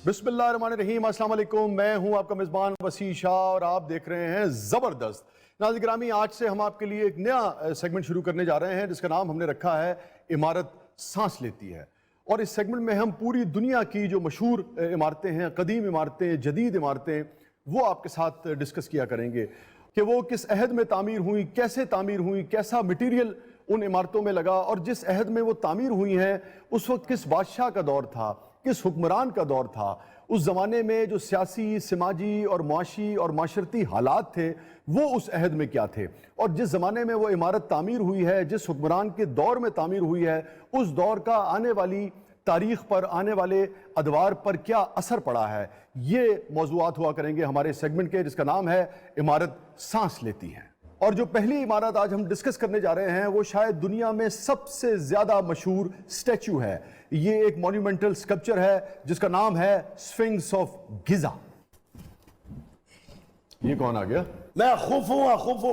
बिस्मिल्लाहिर्रहमानिर्रहीम, अस्सलाम वालेकुम। मैं हूं आपका मेज़बान वसी शाह और आप देख रहे हैं ज़बरदस्त। नाज़रीन गिरामी, आज से हम आपके लिए एक नया सेगमेंट शुरू करने जा रहे हैं जिसका नाम हमने रखा है इमारत सांस लेती है। और इस सेगमेंट में हम पूरी दुनिया की जो मशहूर इमारतें हैं, कदीम इमारतें, जदीद इमारतें, वो आपके साथ डिस्कस किया करेंगे कि वो किस अहद में तामीर हुई, कैसे तामीर हुई, कैसा मटीरियल उन इमारतों में लगा और जिस अहद में वो तामीर हुई हैं उस वक्त किस बादशाह का दौर था, किस हुक्मरान का दौर था, उस ज़माने में जो सियासी, समाजी और मुआशी और माशरती हालात थे वो उस अहद में क्या थे, और जिस ज़माने में वो इमारत तामीर हुई है, जिस हुक्मरान के दौर में तामीर हुई है, उस दौर का आने वाली तारीख पर, आने वाले अदवार पर क्या असर पड़ा है। ये मौज़ूआत हुआ करेंगे हमारे सेगमेंट के, जिसका नाम है इमारत सांस लेती है। और जो पहली इमारत आज हम डिस्कस करने जा रहे हैं वो शायद दुनिया में सबसे ज्यादा मशहूर स्टैचू है। ये एक मॉन्यूमेंटल स्कल्पचर है जिसका नाम है स्फिंक्स ऑफ गिजा। ये कौन आ गया? मैं खुफू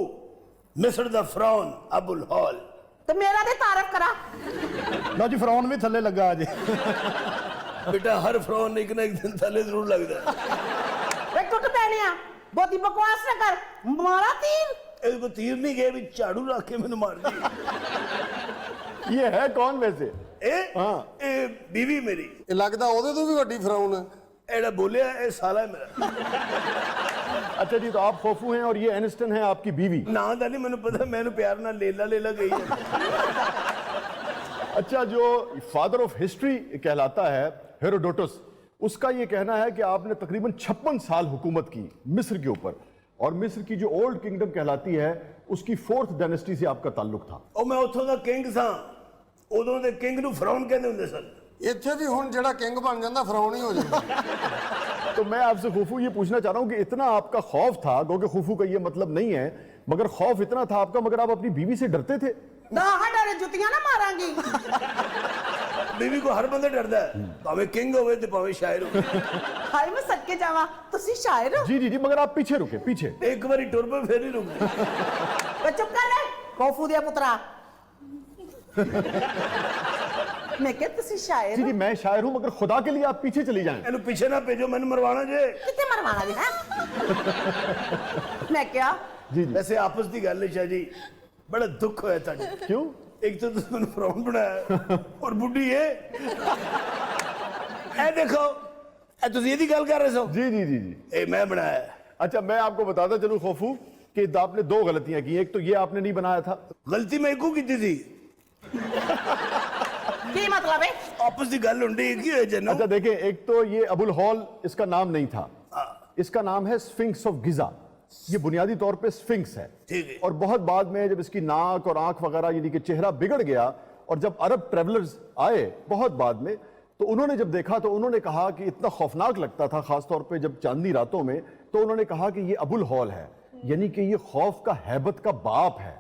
मिस्र दा फिरौन अबुल हॉल। तो मेरा भी तारीफ करा। ना जी, फिरौन भी थल्ले लगा आज। बेटा हर फिरौन एक ना एक दिन थल्ले जरूर लगता है। टुट पैनिया बहुती बकवास न कर, मारा तीर। इसको तीर नहीं गए भी झाड़ू रख के मैंने मार दी। ये है कौन वैसे? हाँ, ए बीवी मेरी। लगता ओदे तो भी वड्डी फिरौन है। एड़ा बोलिया ए साला है मेरा। अच्छा जी, तो आप खोफू हैं और ये एनिस्टन है आपकी बीवी? ना दा नहीं मैंने पता, मैंने प्यार ना लेला लेला गई है। अच्छा, जो फादर ऑफ हिस्ट्री कहलाता है हेरोडोटस, उसका ये कहना है कि आपने तकरीबन 56 साल हुकूमत की मिस्र के ऊपर, और मिस्र की जो ओल्ड किंगडम कहलाती है उसकी 4th डायनेस्टी से आपका ताल्लुक था। और मैं उथों दा किंग सा, उदों दे किंग नू फिरौन कहंदे हुंदे सन। इत्थे भी हुण जेड़ा किंग बन जांदा फिरौन ही हो जांदा। तो मैं आपसे खुफू ये पूछना चाह रहा हूं कि इतना आपका खौफ था, क्योंकि खुफू का ये मतलब नहीं है, मगर खौफ इतना था आपका, मगर आप अपनी बीवी से डरते थे? ना डरे, जुतियां ना मारांगी। बीवी को हर बंदा डरदा है, भावे किंग होवे ते भावे शायर होवे। हाय मैं सदके जावा, तुसी शायर हो। जी जी जी, मगर आप पीछे रुके, पीछे। एक बारी टुर पे फिर ही रुक गए। वे चुप कर ले खौफू दिया पुत्रा। मैं क्या तुसी शायर जी हो? जी, मैं शायर हूं, मगर खुदा के लिए आप पीछे चली जाएं। इन्हू पीछे ना भेजो, मैंने मरवाना जे। कितने मरवाना जी है? मैं क्या? जी जी। वैसे आपस की गल है शाह जी, बड़ा दुख होया तुहाडे। क्यों? एक तो तुमने फिरौन बनाया और बुढ़ी है। ए देखो, ए तुम ये गल कर रहे हो? जी जी जी जी। ए मैं बनाया। अच्छा, मैं आपको बताता चलूं खोफू कि आपने 2 गलतियां की। एक तो ये आपने नहीं बनाया था। गलती मैं को की थी। की मतलब है? आपस की गल होंदी की होए जनो। अच्छा देखें, एक तो ये अबुल हॉल इसका नाम नहीं था, इसका नाम है स्फिंक्स ऑफ गिजा। ये बुनियादी तौर पे स्फिंक्स है। ठीक है। और बहुत बाद में जब इसकी नाक और आंख वगैरह यानी कि चेहरा बिगड़ गया और जब अरब ट्रेवलर्स आए बहुत बाद में, तो उन्होंने जब देखा तो उन्होंने कहा कि इतना खौफनाक लगता था, खासतौर पे जब चांदनी रातों में, तो उन्होंने कहा कि ये अबुल हॉल है, यानी कि ये खौफ का, हैबत का बाप है।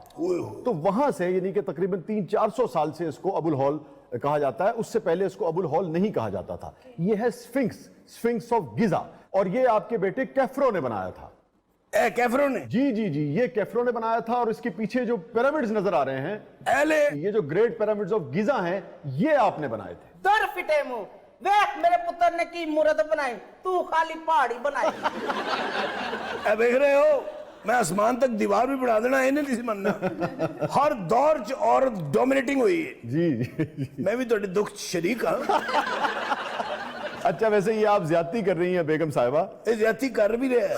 तो वहां से यानी कि तकरीबन 300-400 साल से इसको अबुल हॉल कहा जाता है। उससे पहले इसको अबुल हॉल नहीं कहा जाता था। ये है स्फिंक्स, स्फिंक्स ऑफ गिजा, और ये आपके बेटे कैफ्रो ने बनाया था। ए कैफरो ने? जी जी जी, ये कैफ्रो ने बनाया था। और इसके पीछे जो पिरामिड्स नजर आ रहे हैं, एले ये जो ग्रेट पिरामिड्स ऑफ गिजा हैं, ये आपने बनाए थे। दर फिटे मुंह, देख मेरे पुत्र ने की मूर्त बनाई, तू खाली पहाड़ी बनाई। ए देख रहे हो, मैं आसमान तक दीवार भी बना देना, इन्हें नहीं मानना। हर दौर च औरत डोमिनेटिंग हुई है। जी जी जी। मैं भी थोड़े दुख शरीक हाँ। अच्छा, वैसे ये आप ज्यादती कर रही हैं बेगम साहिबा। ये ज्यादती कर भी रहे हैं।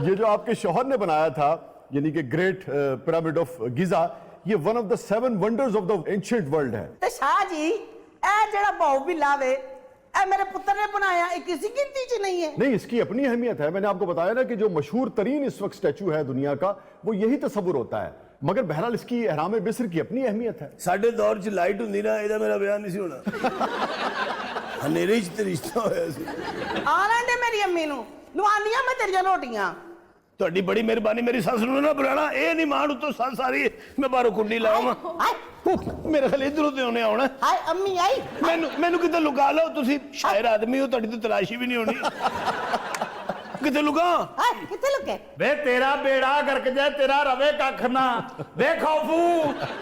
ये जो आपके शौहर ने बनाया था, यानी कि ग्रेट पिरामिड ऑफ गिजा, ये one of the 7 wonders of the ancient world है। ते शाह जी, ए जेड़ा बहु भी लावे, ए मेरे पुत्र ने बनाया, ये किसी गिनती च नहीं है। नहीं, इसकी अपनी अहमियत है। मैंने आपको बताया ना कि जो मशहूर तरीन इस वक्त स्टैचू है दुनिया का, वो यही तस्वुर होता है, मगर बहरहाल इसकी एहराम मिस्र की अपनी अहमियत है। साढ़े दौर च लाइट होंदी ना, इहदा मेरा ब्याह नहीं सी होना। हनेरे च ते रिश्ता होया सी। आना दे मेरी अम्मी नू, लवानियां मैं तेरियां रोटियां। ਤੁਹਾਡੀ ਬੜੀ ਮਿਹਰਬਾਨੀ। ਮੇਰੀ ਸੱਸ ਨੂੰ ਨਾ ਬੁਲਾਣਾ, ਇਹ ਨਹੀਂ ਮਾਣ ਉਤੋਂ ਸੱਸ ਆ ਰਹੀ ਹੈ, ਮੈਂ ਬਾਹਰੋਂ ਕੁੰਡੀ ਲਾਵਾਂ। ਮੇਰੇ ਖਲੇ ਇਧਰੋਂ ਤੇ ਉਹਨੇ ਆਉਣਾ। हाय अम्मी आई। ਮੈਨੂੰ ਕਿਤੇ ਲੁਕਾ ਲਓ, ਤੁਸੀਂ ਸ਼ਾਇਰ ਆਦਮੀ ਹੋ, ਤੁਹਾਡੀ ਤਾਂ ਤਲਾਸ਼ੀ ਵੀ ਨਹੀਂ ਹੋਣੀ। ਕਿਤੇ ਲੁਕਾ? हाय किथे लुके? वे तेरा बेड़ा गर्क जाए, तेरा रवे कख ना। वे खौफू,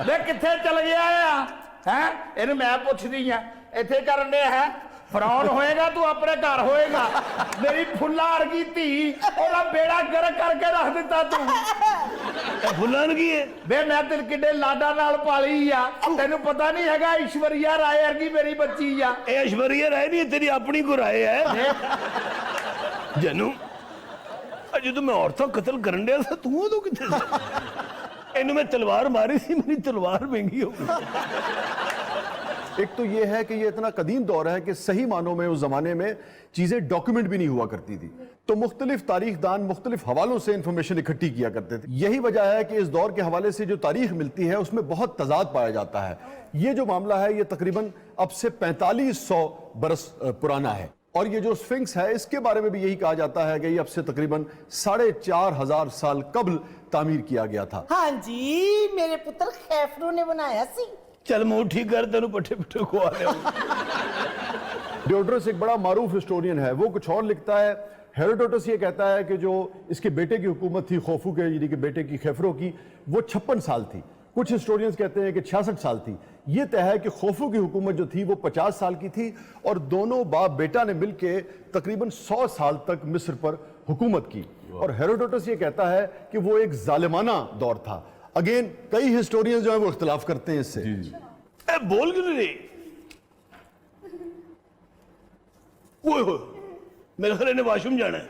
वे किथे चल गया है? इन्हें मैं पूछदी हां, इत्थे करन दे है ਫਰਾਉਨ ਹੋਏਗਾ ਤੂੰ ਆਪਣੇ ਘਰ ਹੋਏਗਾ। ਮੇਰੀ ਫੁੱਲਾ ਵਰਗੀ ਧੀ ਉਹਦਾ ਬੇੜਾ ਗਰਕ ਕਰਕੇ ਰੱਖ ਦਿੱਤਾ ਤੂੰ। ਇਹ ਫੁੱਲਾਂ ਕੀ ਹੈ ਵੇ ਮੈਂ ਤੈਨੂੰ ਕਿੱਡੇ ਲਾਡਾਂ ਨਾਲ ਪਾਲੀ ਆ, ਤੈਨੂੰ ਪਤਾ ਨਹੀਂ ਹੈਗਾ ਈਸ਼ਵਰੀਆ ਰਾਏ ਵਰਗੀ ਮੇਰੀ ਬੱਚੀ ਆ। ਇਹ ਐਸ਼ਵਰੀਆ ਰਾਏ ਨਹੀਂ, ਤੇਰੀ ਆਪਣੀ ਕੋ ਰਾਏ ਹੈ ਜਨੂ। ਜਦੋਂ ਮੈਂ ਔਰਤਾਂ ਕਤਲ ਕਰਨ ਡਿਆ ਸੀ ਤੂੰ ਉਦੋਂ ਕਿੱਥੇ ਸੀ? ਇਹਨੂੰ मैं तलवार मारी सी, मेरी तलवार महंगी हो गई। एक तो ये है कि ये इतना कदीम दौर है कि सही मानों में उस जमाने में चीजें डॉक्यूमेंट भी नहीं हुआ करती थी, तो मुख्तलिफ तारीखदान मुख्तलिफ हवालों से इंफॉर्मेशन इकट्ठी किया करते थे। यही वजह है कि इस दौर के हवाले से जो तारीख मिलती है उसमें बहुत तजाद पाया जाता है। ये जो मामला है ये तकरीबन अब से 4500 बरस पुराना है, और ये जो स्फिंक्स है इसके बारे में भी यही कहा जाता है कि ये अब से तकरीबन 4500 साल कबल तामीर किया गया था। हाँ जी, मेरे पुत्र खैफरू ने बनाया सी। चल मुंह ठीक कर, तेन पट्टे पट्टे खुआ ले। डियोड्रस एक बड़ा मारूफ हिस्टोरियन है, वो कुछ और लिखता है। हेरोडोटस ये कहता है कि जो इसके बेटे की हुकूमत थी, खोफू के यानी कि बेटे की खैफरों की, वो 56 साल थी। कुछ हिस्टोरियंस कहते हैं कि 66 साल थी। ये तय है कि खोफू की हुकूमत जो थी वो 50 साल की थी, और दोनों बाप बेटा ने मिलकर तकरीबन 100 साल तक मिस्र पर हुकूमत की। और हेरोडोटस ये कहता है कि वो एक जालिमाना दौर था। अगेन कई हिस्टोरियंस जो है वो इख्तिलाफ करते हैं इससे। ए, बोल क्यों नहीं? मेरे ख्याल ने वॉशरूम जाना है।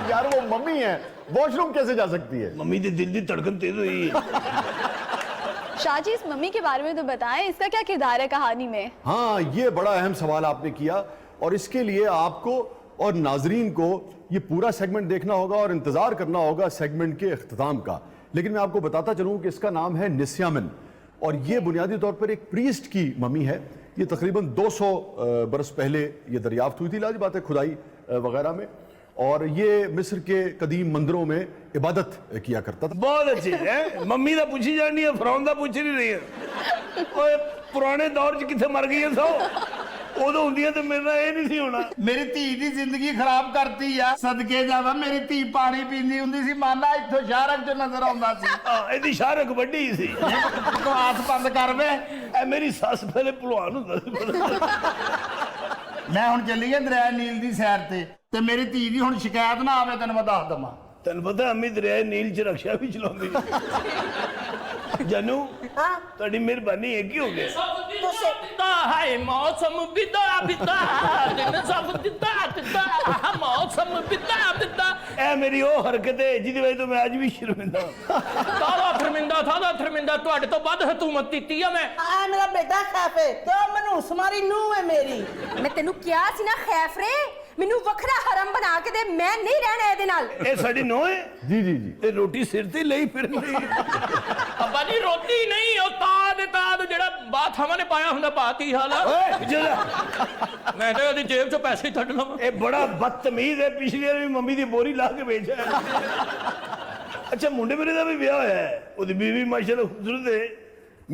यार वो मम्मी है, वॉशरूम कैसे जा सकती है? मम्मी की दिल की धड़कन तेज हुई है। शाहजी, इस मम्मी के बारे में तो बताएं, इसका क्या किरदार है कहानी में? हाँ, ये बड़ा अहम सवाल आपने किया, और इसके लिए आपको और नाजरीन को ये पूरा सेगमेंट देखना होगा और इंतजार करना होगा सेगमेंट के इख्तिताम का। लेकिन मैं आपको बताता चलूं कि इसका नाम है निस्यामिन, और ये बुनियादी तौर पर एक प्रीस्ट की मम्मी है। ये तकरीबन 200 बरस पहले ये दरियाफ्त हुई थी, लाजी बात है, खुदाई वगैरह में, और ये मिस्र के कदीम मंदिरों में इबादत किया करता था। बहुत अच्छी है। मम्मी का पूछी जानी है, फरौन का पूछ नहीं रही है। ओए पुराने दौर च किथे मर गई है सो, उदों हुंदियां ते मेरे नाल ये नहीं सी होना। मेरी धी दी जिंदगी खराब करती आ। सदके जावा, मेरी धी पानी पींदी हुंदी सी, माना इत्थों शाहरक चों नजर आउंदा सी। हां, इहदी शाहरक वड्डी सी। बकवास बंद कर वे। ए मेरी सस पहले भलवान हुंदा सी। मैं हुण चली गया दरिया नील दी सैर ते मेरी धी दी हुण शिकायत ना आवे, तैनूं मैं दस दवां। तेन पता अम्मी दरिया नील च रक्षा भी चलाउंदी। जानू, हाँ, ਤੁਹਾਡੀ ਮਿਹਰਬਾਨੀ एक ही हो गया। है मौसम बिदा बिदा दिन सब दिता दिता मौसम बिदा बिदा। ए मेरी वो हरकत है जिहदी वजह तो मैं आज भी शर्मिंदा। तादा थरमिंदा ਤੁਹਾਡੇ ਤੋਂ ਵੱਧ ਹਕੂਮਤ ਦਿੱਤੀ ਆ मैं। आ मेरा बेटा खैफे तो मनूस मारी नूह है मेरी। मैं तेनू क्या सी ना खैफरे, मैनू वखरा हरम बना के दे, मैं नहीं रहना ਇਹਦੇ ਨਾਲ। ए साडी नो है जी जी जी। ते रोटी सिर ते ਲਈ ਫਿਰਦੀ। ਅੱਬਾ ਜੀ ਰੋਟੀ ਨਹੀਂ, ਉਹ ਤਾਦ ਜਿਹੜਾ ਬਾਥਾਵਾਂ ਨੇ ਪਾਇਆ ਹੁੰਦਾ ਪਾਤੀ ਹਾਲ। ਓਏ ਜਰਾ ਮੈਂ ਤਾਂ ਉਹਦੀ ਜੇਬ ਚੋਂ ਪੈਸੇ ਹੀ ਕੱਢ ਲਵਾਂ। ए बड़ा बदतमीज है, पिछली बार भी मम्मी दी बोरी ला के बेचा है। अच्छा मुंडे मेरे दा भी ब्याह होया है, ओदी बीवी माशाल्लाह खूबसूरत है।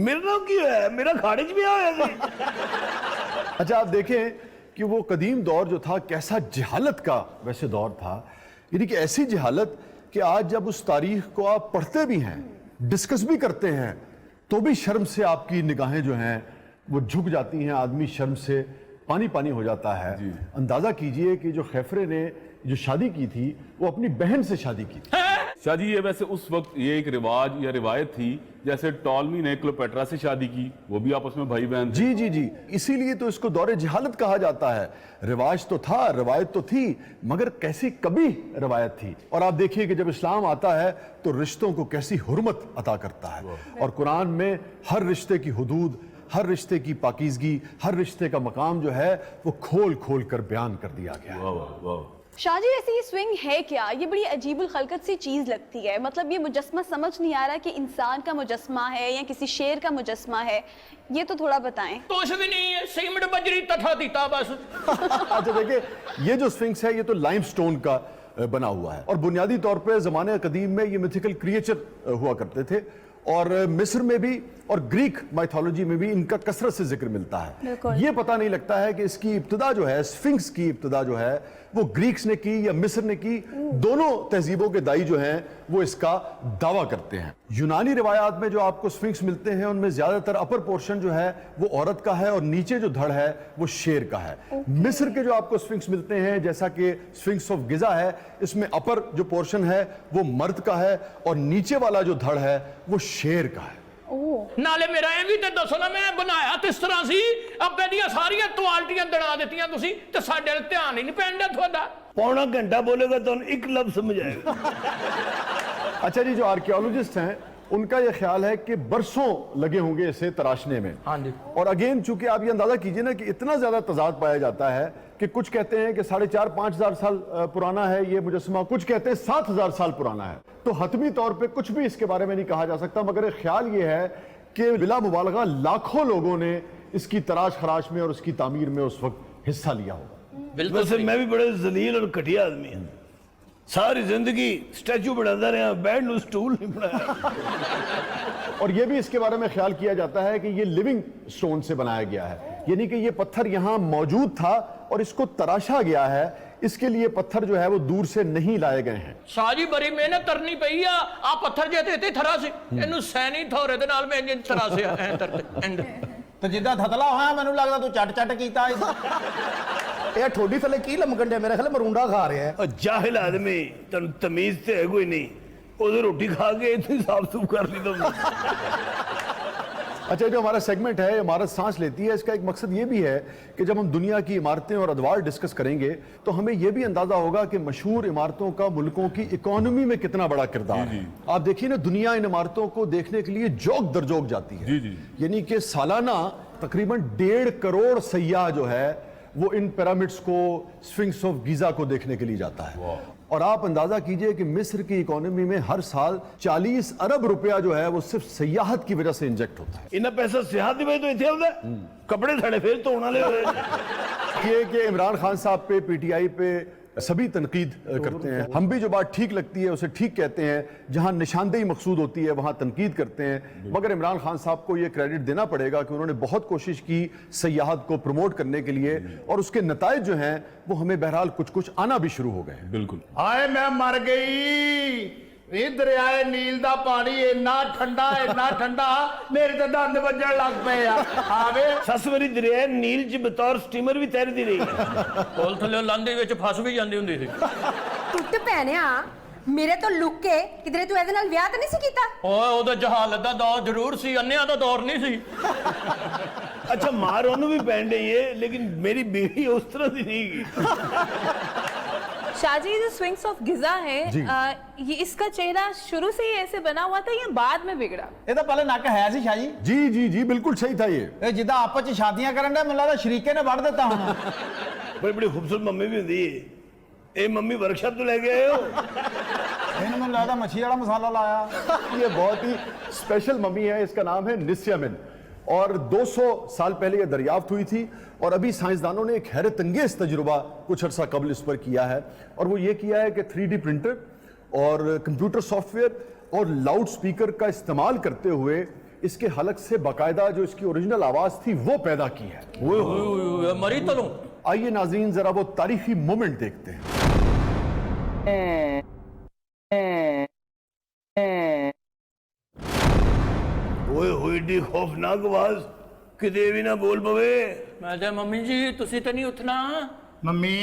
मेरे नाल की होया है? मेरा खाड़े च ब्याह होया सी। अच्छा आप देखें कि वो कदीम दौर जो था कैसा जहालत का वैसे दौर था, यानी कि ऐसी जहालत कि आज जब उस तारीख को आप पढ़ते भी हैं, डिस्कस भी करते हैं, तो भी शर्म से आपकी निगाहें जो हैं वो झुक जाती हैं, आदमी शर्म से पानी पानी हो जाता है। अंदाजा कीजिए कि जो खैफरे ने जो शादी की थी वो अपनी बहन से शादी की थी। शाह जी, ये वैसे उस वक्त ये एक रिवाज या रिवायत थी, जैसे टॉलमी ने क्लोपेट्रा से शादी की, वो भी आपस में भाई बहन थे। जी जी जी, इसीलिए तो इसको दौरे जहालत कहा जाता है। रिवाज तो था, रिवायत तो थी, मगर कैसी कभी रिवायत थी। और आप देखिए कि जब इस्लाम आता है तो रिश्तों को कैसी हुर्मत अता करता है, और कुरान में हर रिश्ते की हुदूद, हर रिश्ते की पाकीज़गी, हर रिश्ते का मकाम जो है वो खोल खोल कर बयान कर दिया गया है। वाह वाह वाह। शाहजी, वैसे ये स्विंग है क्या? ये बड़ी अजीबुल खलकत सी चीज लगती है। मतलब ये मुजस्मा समझ नहीं आ रहा कि इंसान का मुजस्मा है या किसी शेर का मुजस्मा है, ये तो थोड़ा बताएं। कुछ भी नहीं है, सीमेंट बजरी तथा दीता बस। अच्छा देखिए, ये जो स्फिंक्स है ये तो लाइमस्टोन का बना हुआ है, और बुनियादी तौर पे ज़माने कदीम में ये मिथिकल क्रिएचर हुआ करते थे, और मिस्र में भी और ग्रीक माइथोलॉजी में भी इनका कसरत से जिक्र मिलता है। ये पता नहीं लगता है कि इसकी इब्तिदा जो है, स्फिंक्स की इब्तिदा जो है वो ग्रीक्स ने की या मिस्र ने की। दोनों तहजीबों के दाई जो हैं वो इसका दावा करते हैं। यूनानी रिवायात में जो आपको स्फिंक्स मिलते हैं उनमें ज्यादातर अपर पोर्शन जो है वो औरत का है और नीचे जो धड़ है वो शेर का है। मिस्र के जो आपको स्फिंक्स मिलते हैं जैसा कि स्फिंक्स ऑफ गिजा है, इसमें अपर जो पोर्शन है वो मर्द का है और नीचे वाला जो धड़ है वो शेर का है। ਨਾਲੇ ਮੇਰਾ ਇਹ ਵੀ ਤੇ ਦੱਸੋ ਨਾ ਮੈਂ ਬਣਾਇਆ ਕਿਸ ਤਰ੍ਹਾਂ ਸੀ? ਅੱਬੇ ਦੀਆਂ ਸਾਰੀਆਂ ਕੁਆਲਟੀਆਂ ਦੜਾ ਦਿੱਤੀਆਂ ਤੁਸੀਂ ਤੇ ਸਾਡੇ ਵੱਲ ਧਿਆਨ ਹੀ ਨਹੀਂ ਪੈਂਦਾ ਤੁਹਾਡਾ। पौना घंटा बोलेगा तो एक लफ्ज समझ आएगा। अच्छा जी, जो आर्कियोलॉजिस्ट हैं उनका यह ख्याल है कि बरसों लगे होंगे इसे तराशने में। हाँ जी। और अगेन चूंकि आप ये अंदाजा कीजिए ना कि इतना ज्यादा तजाद पाया जाता है कि कुछ कहते हैं कि 4,500-5,000 साल पुराना है ये मुजस्समा, कुछ कहते हैं 7,000 साल पुराना है। तो हतमी तौर पे कुछ भी इसके बारे में नहीं कहा जा सकता, मगर एक ख्याल ये है कि बिला मुबालगा लाखों लोगों ने इसकी तराश खराश में और उसकी तामीर में उस वक्त हिस्सा लिया होगा। वैसे मैं भी बड़े जलील और घटिया आदमी हूं, सारी जिंदगी स्टैचू बनाता रहा, बेड नु स्टूल नहीं बनाया। और ये भी इसके बारे में ख्याल किया जाता है कि ये लिविंग स्टोन से बनाया गया है, यानी कि ये पत्थर यहाँ मौजूद था और इसको तराशा गया है, इसके लिए पत्थर जो है वो दूर से नहीं लाए गए हैं। शाह जी बड़ी मेहनत करनी पई आ पत्थर जे ते थरा से ਇਹਨੂੰ ਸੈਨੀ ਥੋਰੇ ਦੇ ਨਾਲ ਮੈਂ ਇੰਜ ਥਰਾ से ਐ ਐਂਡ ਤੇ ਜਿੱਦਾਂ ਥਤਲਾ ਹੋਇਆ ਮੈਨੂੰ ਲੱਗਦਾ ਤੂੰ ਚੱਟ ਕੀਤਾ ਇਹ ਠੋਡੀ ਥੱਲੇ ਕੀ ਲਮਕਣ ਡਿਆ? ਮੇਰੇ ਖਿਆਲ ਮਰੂੰਡਾ ਖਾ ਰਿਹਾ ਹੈ। और जाहिल आदमी तन तमीज ते है कोई नहीं, उधर रोटी खा के इतनी साफ सुफ कर ली तुमने। अच्छा, जो हमारा सेगमेंट है इमारत सांस लेती है, इसका एक मकसद ये भी है कि जब हम दुनिया की इमारतें और अदवार डिस्कस करेंगे तो हमें यह भी अंदाजा होगा कि मशहूर इमारतों का मुल्कों की इकोनॉमी में कितना बड़ा किरदार है। आप देखिए ना, दुनिया इन इमारतों को देखने के लिए जोक दर जोक जाती है। यानी कि सालाना तकरीबन 1.5 करोड़ सयाह जो है वो इन पिरामिड्स को, स्फिंक्स ऑफ गीजा को देखने के लिए जाता है। और आप अंदाजा कीजिए कि मिस्र की इकोनॉमी में हर साल 40 अरब रुपया जो है वो सिर्फ सयाहत की वजह से इंजेक्ट होता है। इन्ना पैसा सियाहत में तो इतने होता है, कपड़े थड़े फिर तो होना ले ये कि इमरान खान साहब पे, पीटीआई पे सभी तनकीद करते हैं। हम भी जो बात ठीक लगती है उसे ठीक कहते हैं, जहां निशानदेही मकसूद होती है वहां तनकीद करते हैं। मगर इमरान खान साहब को यह क्रेडिट देना पड़ेगा कि उन्होंने बहुत कोशिश की सयाहत को प्रमोट करने के लिए, और उसके नताइज जो हैं वो हमें बहरहाल कुछ कुछ आना भी शुरू हो गए हैं। बिल्कुल। ਹਾਏ ਮੈਂ ਮਰ ਗਈ ਇਹ ਦਰਿਆਏ ਨੀਲ ਦਾ ਪਾਣੀ ਇੰਨਾ ਠੰਡਾ ਮੇਰੇ ਤਾਂ ਦੰਦ ਵੱਜਣ ਲੱਗ ਪਏ ਆ ਆਵੇ। सस मेरी दरिया नील च बतौर स्टीमर भी तैरती रही है। ਕੋਲ ਥੱਲੇ ਲਾਂਦੇ ਵਿੱਚ ਫਸ ਵੀ ਜਾਂਦੀ ਹੁੰਦੀ ਸੀ। ਟੁੱਟ ਪੈਣਿਆ ਮੇਰੇ ਤੋਂ ਲੁੱਕ ਕੇ ਕਿਧਰੇ ਤੂੰ ਇਹਦੇ ਨਾਲ ਵਿਆਹ ਤਾਂ ਨਹੀਂ ਸੀ ਕੀਤਾ? ਓਏ ਉਹਦਾ ਜਹਾਲਤ ਦਾ ਦੌਰ ਜ਼ਰੂਰ ਸੀ, ਅੰਨਿਆਂ ਦਾ ਦੌਰ ਨਹੀਂ ਸੀ। अच्छा मार ओनू भी पहन रही है, लेकिन मेरी बीवी उस तरह से नहीं की। शाहजी, जो स्विंग्स ऑफ गिजा है ये इसका चेहरा शुरू से ही ऐसे बना हुआ था या बाद में बिगड़ा? ਇਹ ਤਾਂ ਪਹਿਲੇ ਨੱਕ ਹੈ ਸੀ ਸ਼ਾਹ ਜੀ। जी जी जी बिल्कुल सही था ये। ਇਹ ਜਿੱਦਾਂ ਆਪਸ ਚ ਸ਼ਾਦੀਆਂ ਕਰਨ ਦਾ ਮੈਨੂੰ ਲੱਗਦਾ ਸ਼ਰੀਕੇ ਨੇ ਵੱਢ ਦਿੱਤਾ ਹੁਣ। बड़ी बड़ी खूबसूरत मम्मी भी होती है। ये मम्मी वर्कशॉप तो लेके आए हो? ਇਹਨੂੰ ਮੈਨੂੰ ਲੱਗਦਾ ਮੱਛੀ ਵਾਲਾ ਮਸਾਲਾ ਲਾਇਆ। ये बहुत ही स्पेशल मम्मी है, इसका नाम है निस्यामिन, और 200 साल पहले ये दरियाफ्त हुई थी। और अभी साइंसदानों ने एक हैरत अंगेज तजुर्बा कुछ अर्सा कबल इस पर किया है, और वो ये किया है कि 3D प्रिंटर और कंप्यूटर सॉफ्टवेयर और लाउड स्पीकर का इस्तेमाल करते हुए इसके हलक से बाकायदा जो इसकी ओरिजिनल आवाज थी वो पैदा की है। मरी तलूं। आइए नाज़रीन जरा वो तारीखी मोमेंट देखते हैं। ओए होए डी खौफनाक आवाज किते भी ना बोल पवे। ਮੈਂ ਕਿਹਾ ਮੰਮੀ ਜੀ ਤੁਸੀਂ ਤਾਂ ਨਹੀਂ ਉੱਠਣਾ? ਮੰਮੀ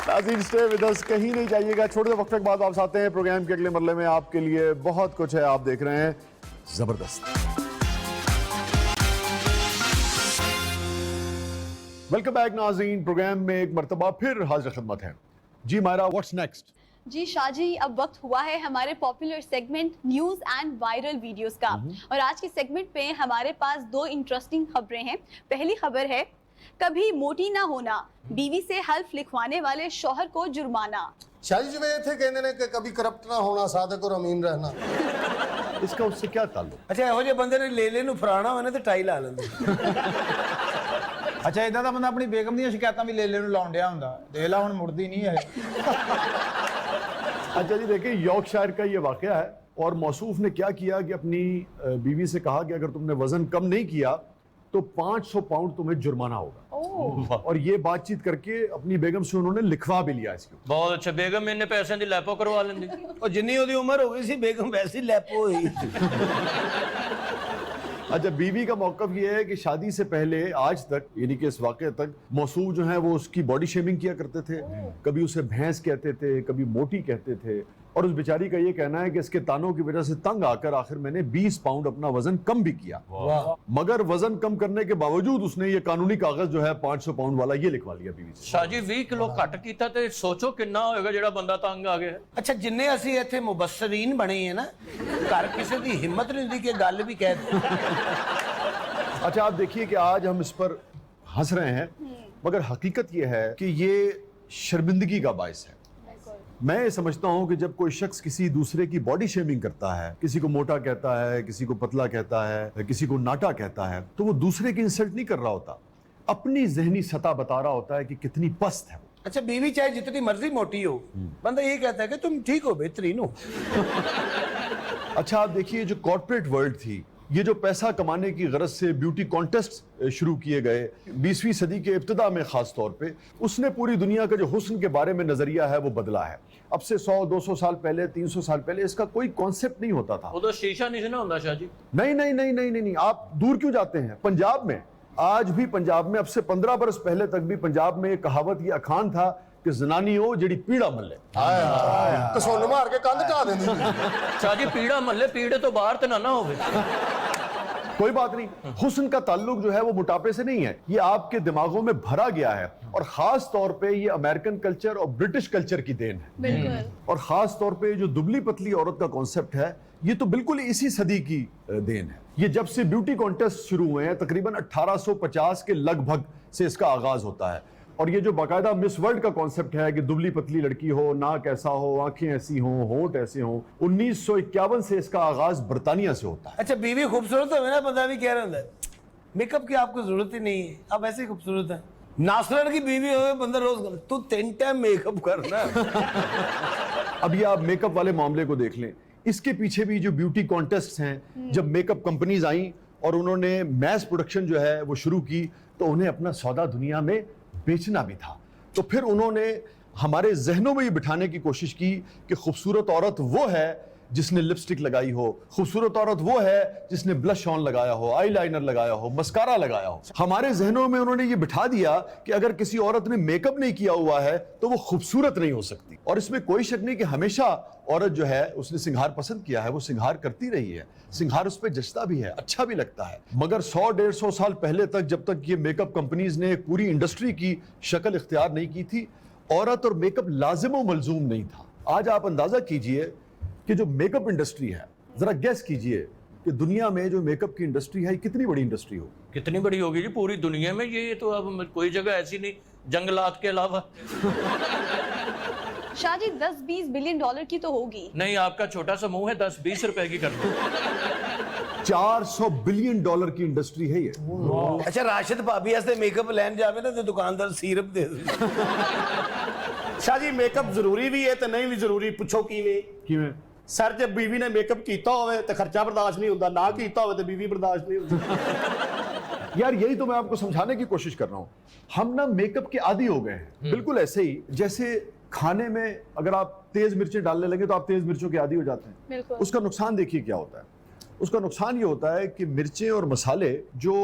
नाज़रीन स्टे विद अस, कहीं नहीं जाइएगा। छोटे से वक्त के बाद वापस आते हैं प्रोग्राम के अगले मरले में। आपके लिए बहुत कुछ है, आप देख रहे हैं जबरदस्त। वेलकम बैक नाज़रीन, प्रोग्राम में एक मरतबा फिर हाजिर खिदमत है। जी मायरा, व्हाट्स नेक्स्ट? जी शाह जी, अब वक्त हुआ है हमारे popular segment news and viral videos का। और आज के सेगमेंट पे हमारे पास 2 इंटरेस्टिंग खबरें हैं। पहली खबर है, कभी मोटी ना होना, बीवी से हल्फ लिखवाने वाले शौहर को जुर्माना। शाह जी जिवें इत्थे कहंदे ने कि कभी करप्ट ना होना, सादिक और अमीन रहना। इसका उससे क्या ताल्लुक? ਅੱਛਾ ਇਹੋ ਜਿਹੇ ਬੰਦੇ ਨੇ ਲੈ ਨੂੰ ਫਰਾਣਾ ਹੋਵੇ ਨਾ ਤੇ ਟਾਈ ਲਾ ਲੈਂਦੇ। ਅੱਛਾ ਇਦਾਂ ਦਾ ਬੰਦਾ ਆਪਣੀ ਬੇਗਮ ਦੀਆਂ ਸ਼ਿਕਾਇਤਾਂ ਵੀ ਲੈ ਨੂੰ ਲਾਉਣ ਡਿਆ ਹੁੰਦਾ। ਦੇਖ ਲਾ ਹੁਣ ਮੁੜਦੀ ਨਹੀਂ ਹੈ। अच्छा जी देखिए, यॉर्कशायर का ये वाकया है और मौसूफ ने क्या किया कि अपनी बीवी से कहा कि अगर तुमने वजन कम नहीं किया तो 500 पाउंड तुम्हें जुर्माना होगा। और ये बातचीत करके अपनी बेगम से उन्होंने लिखवा भी लिया इसके ऊपर। बहुत अच्छा बेगम इन्ने पैसे दी लैपो करवा लेंदी और जिन्नी ओदी उम्र हो गई सी बेगम वैसी लैपो हुई। अच्छा, बीवी का मौकफ ये है कि शादी से पहले आज तक, यानी कि इस वाक़े तक, मौसूफ जो है वो उसकी बॉडी शेमिंग किया करते थे। कभी उसे भैंस कहते थे, कभी मोटी कहते थे। और उस बेचारी का ये कहना है कि इसके तानों की वजह से तंग आकर आखिर मैंने 20 पाउंड अपना वजन कम भी किया। मगर वजन कम करने के बावजूद उसने ये कानूनी कागज जो है 500 पाउंड वाला ये लिखवा लिया बीवी से। शाह जी 20 किलो घट कीता ते सोचो किन्ना होएगा जेड़ा बंदा तंग आ गया। अच्छा, जिन्ने असी इत्थे मुबस्सरीन बने हैं ना, घर किसी की हिम्मत नहीं होती कि गल भी कह दे। अच्छा, आप देखिए कि आज हम इस पर हंस रहे हैं, मगर हकीकत ये है कि ये शर्मिंदगी का बायस है। मैं ये समझता हूं कि जब कोई शख्स किसी दूसरे की बॉडी शेमिंग करता है, किसी को मोटा कहता है, किसी को पतला कहता है, किसी को नाटा कहता है, तो वो दूसरे की इंसल्ट नहीं कर रहा होता, अपनी जहनी सतह बता रहा होता है कि कितनी पस्त है। अच्छा, बीवी चाहे जितनी मर्जी मोटी हो, बंदा ये कहता है कि तुम ठीक हो, बेहतरीन हो। अच्छा, आप देखिए जो कॉर्पोरेट वर्ल्ड थी, ये जो पैसा कमाने की गरज से ब्यूटी कॉन्टेस्ट शुरू किए गए 20वीं सदी के इब्तिदा में खास तौर पे, उसने पूरी दुनिया का जो हुस्न के बारे में नजरिया है वो बदला है। अब से 100-200 साल पहले, 300 साल पहले इसका कोई कॉन्सेप्ट नहीं होता था। वो तो शीशा नहीं ना होता शाह जी। नहीं नहीं नहीं नहीं नहीं नहीं, आप दूर क्यों जाते हैं? पंजाब में, आज भी पंजाब में, अब से 15 बरस पहले तक भी पंजाब में एक कहावत, ये अखान था कि जनानी हो जेड़ी पीड़ा मल्ले। तो सोन मार के कंध ढा देंदी। शाह जी पीड़ा मल्ले, पीड़े तो बाहर ते ना होवे। कोई बात नहीं, हुस्न का ताल्लुक जो है वो मोटापे से नहीं है, ये आपके दिमागों में भरा गया है। और खास तौर पे ये अमेरिकन कल्चर और ब्रिटिश कल्चर की देन है। बिल्कुल। और खास तौर पे जो दुबली पतली औरत का कॉन्सेप्ट है, ये तो बिल्कुल इसी सदी की देन है। ये जब से ब्यूटी कॉन्टेस्ट शुरू हुए हैं, तकरीबन 1850 के लगभग से इसका आगाज होता है। और ये जो बाकायदा मिस वर्ल्ड का कॉन्सेप्ट है कि दुबली पतली लड़की हो, नाक ऐसा हो, आंखें ऐसी हो, होंठ ऐसे हो, 1951 से इसका आगाज बर्तानिया से होता है। अच्छा, बीवी खूबसूरत हो ना, बंदा भी कह रहा है मेकअप की आपको जरूरत ही नहीं है, आप ऐसे ही खूबसूरत है। नासरन की बीवी हो, बंदा रोज तू 3 टाइम मेकअप करना। अभी आप मेकअप वाले मामले को देख लें, इसके पीछे भी जो ब्यूटी कॉन्टेस्ट हैं, जब मेकअप कंपनीज आई और उन्होंने मैस प्रोडक्शन जो है वो शुरू की, तो उन्हें अपना सौदा दुनिया में बेचना भी था। तो फिर उन्होंने हमारे जहनों में ये बिठाने की कोशिश की कि खूबसूरत औरत वो है जिसने लिपस्टिक लगाई हो, खूबसूरत औरत वो है जिसने ब्लश ऑन लगाया हो, आईलाइनर लगाया हो, मस्कारा लगाया हो। हमारे जहनों में उन्होंने ये बिठा दिया कि अगर किसी औरत ने मेकअप नहीं किया हुआ है तो वो खूबसूरत नहीं हो सकती। और इसमें कोई शक नहीं कि हमेशा औरत जो है उसने सिंगार पसंद किया है, वो सिंगार करती रही है, सिंगार उस पर जचता भी है, अच्छा भी लगता है। मगर 100-150 साल पहले तक, जब तक ये मेकअप कंपनीज ने एक पूरी इंडस्ट्री की शक्ल इख्तियार नहीं की थी, औरत और मेकअप लाजिम व मलजूम नहीं था। आज आप अंदाजा कीजिए कि जो मेकअप इंडस्ट्री है, जरा गेस कीजिए कि दुनिया में जो मेकअप की इंडस्ट्री है कितनी बड़ी इंडस्ट्री होगी। कितनी बड़ी होगी जी पूरी दुनिया में? ये तो अब कोई जगह ऐसी नहीं जंगलात के अलावा। शाह जी 10-20 बिलियन डॉलर की तो होगी। नहीं, आपका छोटा सा मुंह है, 10-20 रुपए की कर दो। 400 बिलियन डॉलर की इंडस्ट्री है ये। अच्छा, राशिद भाभी ऐसे मेकअप लैन जावे ना तो दुकानदार सिरप दे दे। शाह जी मेकअप जरूरी भी है तो नहीं भी जरूरी, पूछो किवें? सर जब बीवी ने मेकअप किया होवे तो खर्चा बर्दाश्त नहीं होता, ना किया होवे तो बीवी बर्दाश्त नहीं होती। यार यही तो मैं आपको समझाने की कोशिश कर रहा हूं। हम ना मेकअप के आदी हो गए हैं, बिल्कुल ऐसे ही जैसे खाने में अगर आप तेज मिर्चें डालने लगे तो आप तेज मिर्चों के आदी हो जाते हैं। बिल्कुल। उसका नुकसान देखिए क्या होता है। उसका नुकसान ये होता है कि मिर्चें और मसाले जो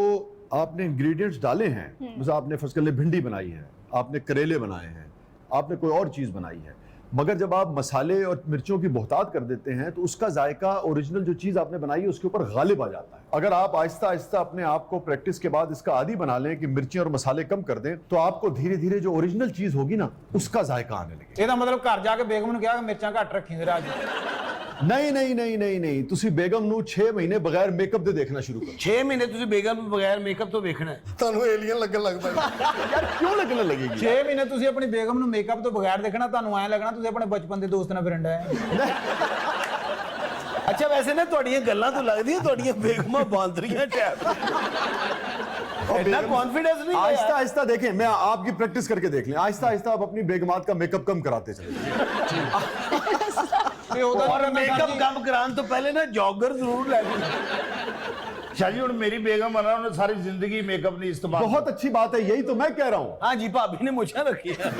आपने इंग्रेडिएंट्स डाले हैं, जैसे आपने फर्ज कर ले भिंडी बनाई है, आपने करेले बनाए हैं, आपने कोई और चीज बनाई है, मगर जब आप मसाले और मिर्चों की बहुतात कर देते हैं तो उसका जायका ओरिजिनल जो चीज आपने बनाई है उसके ऊपर गालिब आ जाता है। अगर आप आहिस्ता आहिस्ता अपने आप को प्रैक्टिस के बाद इसका आदी बना लें कि मिर्चें और मसाले कम कर दें, तो आपको धीरे धीरे जो ओरिजिनल चीज होगी ना उसका जायका आने लगे। ਇਹਦਾ ਮਤਲਬ ਘਰ ਜਾ ਕੇ ਬੇਗਮ ਨੂੰ ਕਿਹਾ ਕਿ ਮਿਰਚਾਂ ਘੱਟ ਰੱਖੀ ਜ਼ਰਾ ਅੱਜ। नहीं नहीं नहीं नहीं नहीं, तुसी बेगम नू 6 महीने बगैर मेकअप दे देखना शुरू करो। 6 महीने तुझे बेगम बगैर मेकअप तो देखना है। ਤੁਹਾਨੂੰ ਏਲੀਅਨ ਲੱਗਣ ਲੱਗ ਪਏ। यार क्यों लगने लगेगी? 6 ਮਹੀਨੇ ਤੁਸੀਂ ਆਪਣੀ ਬੇਗਮ ਨੂੰ ਮੇਕਅਪ ਤੋਂ ਬਗੈਰ ਦੇਖਣਾ, ਤੁਹਾਨੂੰ ਐਂ ਲੱਗਣਾ ਤੁਸੀਂ ਆਪਣੇ ਬਚਪਨ ਦੇ ਦੋਸਤ ਨਾਲ ਫਿਰਨ ਡਏ। अच्छा, वैसे ना ਤੁਹਾਡੀਆਂ ਗੱਲਾਂ ਤੋਂ ਲੱਗਦੀ ਹੈ ਤੁਹਾਡੀਆਂ ਬੇਗਮਾਂ ਬਾਂਦਰੀਆਂ ਟੈਪ। इतना कॉन्फिडेंस नहीं है आहिस्ता यार। आहिस्ता देखें, मैं आपकी प्रैक्टिस करके देख लें। आहिस्ता आहिस्ता आप अपनी बेगमात का मेकअप कम कराते चले। और मेकअप कम कराने तो पहले ना जॉगर जरूर ले शाह जी हुण मेरी बेगम है ना, उन्हें सारी जिंदगी मेकअप नहीं इस्तेमाल बहुत अच्छी बात है, यही तो मैं कह रहा हूं। हाँ जी, भाभी ने मुझे रखी है।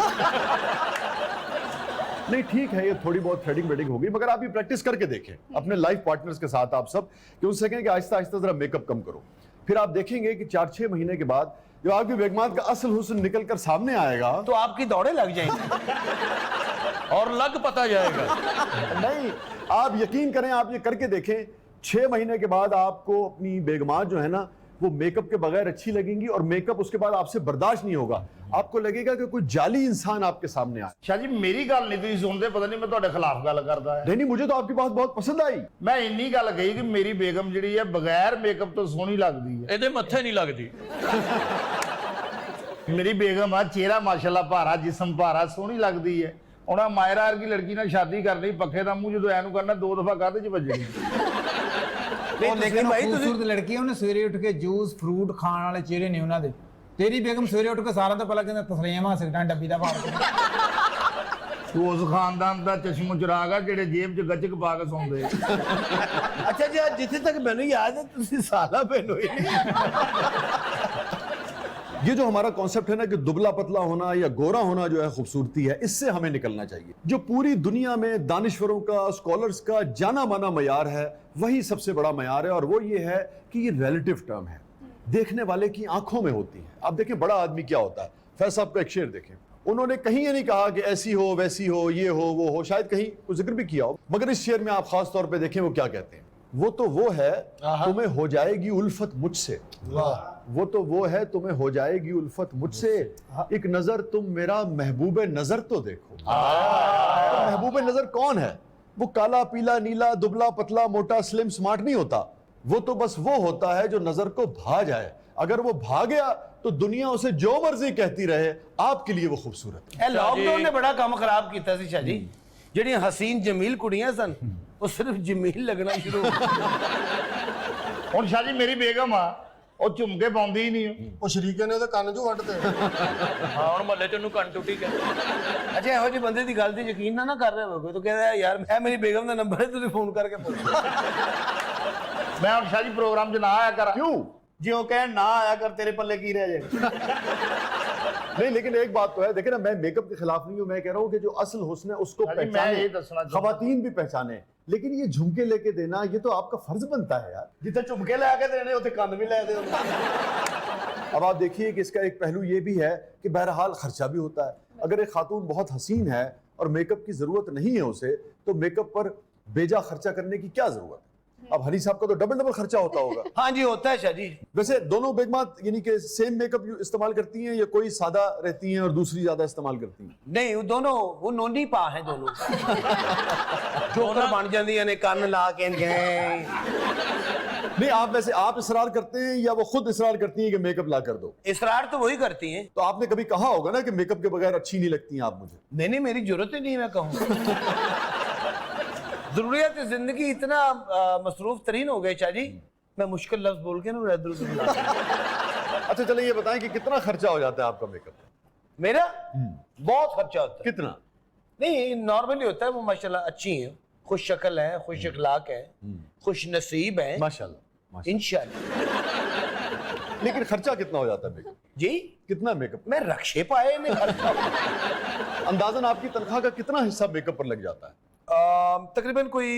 नहीं ठीक है, ये थोड़ी बहुत थ्रेडिंग वेडिंग होगी, मगर आप ये प्रैक्टिस करके देखें अपने लाइफ पार्टनर्स के साथ आप सब, कि उनसे कहें कि आहिस्ता आहिस्ता जरा मेकअप कम करो। फिर आप देखेंगे कि 4-6 महीने के बाद जब आपकी बेगमात का असल हुस्न निकल कर सामने आएगा तो आपकी दौड़े लग जाएंगी और लग पता जाएगा। नहीं, आप यकीन करें, आप ये करके देखें, 6 महीने के बाद आपको अपनी बेगमात जो है ना वो मेकअप के बगैर अच्छी लगेंगी, और मेकअप उसके बाद आपसे बर्दाश्त नहीं होगा। आपको लगेगा कि कोई जाली इंसान आपके सामने आया। शाह जी मेरी गल नहीं तुसीं सुनदे, पता नहीं मैं तुहाडे खिलाफ गल करदा है। नहीं, मुझे तो आपकी बात बहुत पसंद आई। मैं इन्नी गल कही कि मेरी बेगम जिहड़ी है बगैर मेकअप तो सोहनी लगदी है। ਇਹਦੇ ਮੱਥੇ नहीं लगती। मेरी बेगम आ चेहरा माशाल्लाह भारा, जिस्म भारा, सोहनी लगदी है। हुण मायरा वर्गी लड़की नाल शादी करनी, पक्खे दा मूंह जदों ऐनू करना 2 दफा काहदे च वजणी। लेकिन भाई खूबसूरत लड़की है, उन्हें सवेरे उठ के जूस फ्रूट खाने वाले चेहरे नहीं उन्होंने। तेरी बेगम सवेरे उठ के सारा तो पहले कहना तस्लीमां सिगरेटां डब्बी दा भार तू उस खानदान दा चश्मो चराग है जेड़े जेब च गचक पा के सौंदे। अच्छा जी, आज जिथे तक मैंने याद है तुसी साला बहन हुई नहीं। ये जो हमारा कॉन्सेप्ट है ना कि दुबला पतला होना या गोरा होना जो है खूबसूरती है, इससे हमें निकलना चाहिए। जो पूरी दुनिया में दानिश्वरों का, स्कॉलर्स का जाना माना मयार है, वही सबसे बड़ा मयार है, और वो ये है कि ये रिलेटिव टर्म है, देखने वाले की आंखों में होती है। आप देखें बड़ा आदमी क्या होता है। फैज साहब का एक शेर देखें, उन्होंने कहीं ये नहीं कहा कि ऐसी हो वैसी हो, ये हो वो हो, शायद कहीं कुछ जिक्र भी किया हो, मगर इस शेर में आप खास तौर पे देखें वो क्या कहते हैं। वो तो वो है तुम्हें हो जाएगी उल्फत मुझसे, वो तो वो है तुम्हें हो जाएगी उल्फत मुझसे, एक नजर तुम मेरा महबूब नजर तो देखो। महबूब नजर कौन है? वो काला पीला नीला दुबला पतला मोटा स्लिम स्मार्ट नहीं होता, वो तो बस वो होता है जो नजर को भा जाए। अगर वो भा गया तो दुनिया उसे जो मर्जी कहती रहे, आपके लिए वो खूबसूरत है। लॉकडाउन ने बड़ा काम खराब किया सी शाह जी। ਜਿਹੜੀਆਂ ਹਸੀਨ ਜਮੀਲ ਕੁੜੀਆਂ ਸਨ ਉਹ ਸਿਰਫ ਜਮੀਲ ਲੱਗਣਾ ਸ਼ੁਰੂ ਹੋ ਗਈ। ਹੁਣ ਸ਼ਾਹ ਜੀ ਮੇਰੀ ਬੇਗਮ ਆ, ਉਹ ਝੁਮਕੇ ਪਾਉਂਦੀ ਹੀ ਨਹੀਂ। ਉਹ ਸ਼ਰੀਕੇ ਨੇ ਉਹਦੇ ਕੰਨ ਚੋਂ ਵੱਢ ਤੇ। ਹਾਂ ਹੁਣ ਮਹੱਲੇ ਚ ਉਹਨੂੰ ਕੰਨ ਟੁੱਟੀ ਗਿਆ। ਅੱਛਾ, ਇਹੋ ਜਿਹੇ ਬੰਦੇ ਦੀ ਗੱਲ ਤੇ ਯਕੀਨ ਨਾ ਕਰ ਰਹੇ ਹੋਵੇ ਤਾਂ ਕਹਿੰਦਾ ਯਾਰ ਮੈਂ ਮੇਰੀ ਬੇਗਮ ਦਾ ਨੰਬਰ ਹੈ, ਤੁਸੀਂ ਫੋਨ ਕਰਕੇ ਪੁੱਛੋ। ਮੈਂ ਹੁਣ ਸ਼ਾਹ ਜੀ ਪ੍ਰੋਗਰਾਮ 'ਚ ਨਾ ਆਇਆ ਕਰ। क्यों? ਜੇ ਉਹ ਕਹਿਣ ਨਾ आया कर, तेरे पल्ले की रह जाएगा। नहीं, लेकिन एक बात तो है, देखिए ना, मैं मेकअप के खिलाफ नहीं हूं, मैं कह रहा हूं कि जो असल हुस्न है उसको पहचाने, खवातीन भी पहचाने, लेकिन ये झुमके लेके देना ये तो आपका फर्ज बनता है यार। जिथे झुमके लैके देने उथे कंन भी लै दे। अब आप देखिए कि इसका एक पहलू ये भी है कि बहरहाल खर्चा भी होता है। अगर एक खातून बहुत हसीन है और मेकअप की जरूरत नहीं है उसे, तो मेकअप पर बेजा खर्चा करने की क्या जरूरत है? अब हनी साहब का तो डबल खर्चा होता होगा। हाँ जी, होता है शाह जी। वैसे दोनों बेगमात यानी कि सेम मेकअप इस्तेमाल करती हैं या कोई सादा रहती हैं और दूसरी ज्यादा इस्तेमाल करती हैं? नहीं, वो दोनों वो नोनी पा है दोनों। जोकर बन जांदियां ने कान ला के। नहीं, आप वैसे आप इसरार करते हैं या वो खुद इसरार करती हैं कि मेकअप ला कर दो? इसरार तो वही करती हैं। तो आपने कभी कहा होगा ना कि मेकअप के बगैर अच्छी नहीं लगती हैं आप मुझे। नहीं, मेरी जरूरत ही नहीं, मैं कहूँ। जरूरियत जिंदगी इतना मसरूफ तरीन हो गए शाह जी, मैं मुश्किल लफ्ज बोल के ना इधर उधर। अच्छा चलिए, ये बताएं कि कितना खर्चा हो जाता है आपका मेकअप? मेरा बहुत खर्चा होता है। कितना? नहीं, नॉर्मली होता है। वो माशाल्लाह अच्छी है, खुश शक्ल है, खुश अखलाक है, खुश नसीब है माशाल्लाह इंशाल्लाह। लेकिन खर्चा कितना हो जाता है मेकअप जी? कितना मेकअप? मैं रक्षे पाए में खर्चा। अंदाजन आपकी तनख्वाह का कितना हिस्सा मेकअप पर लग जाता है? तकरीबन कोई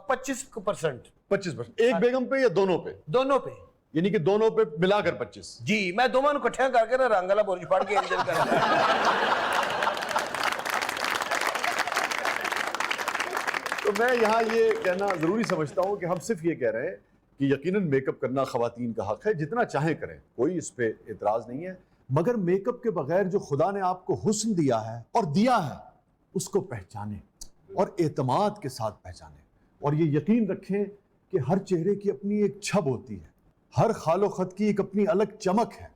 25%। 25%। एक बेगम पे या दोनों पे? दोनों पे। यानी कि दोनों पे मिलाकर 25? जी, मैं दोनों को इकट्ठा करके ना रंगला बुर्ज फाड़ के इंजन कर। तो मैं यहाँ ये कहना जरूरी समझता हूँ कि हम सिर्फ ये कह रहे हैं कि यकीनन मेकअप करना खवातीन का हक है, जितना चाहे करें, कोई इस पे एतराज नहीं है, मगर मेकअप के बगैर जो खुदा ने आपको हुस्न दिया है और दिया है उसको पहचाने और एतमाद के साथ पहचाने। और ये यकीन रखें कि हर चेहरे की अपनी एक छब होती है, हर खालो खत की एक अपनी अलग चमक है,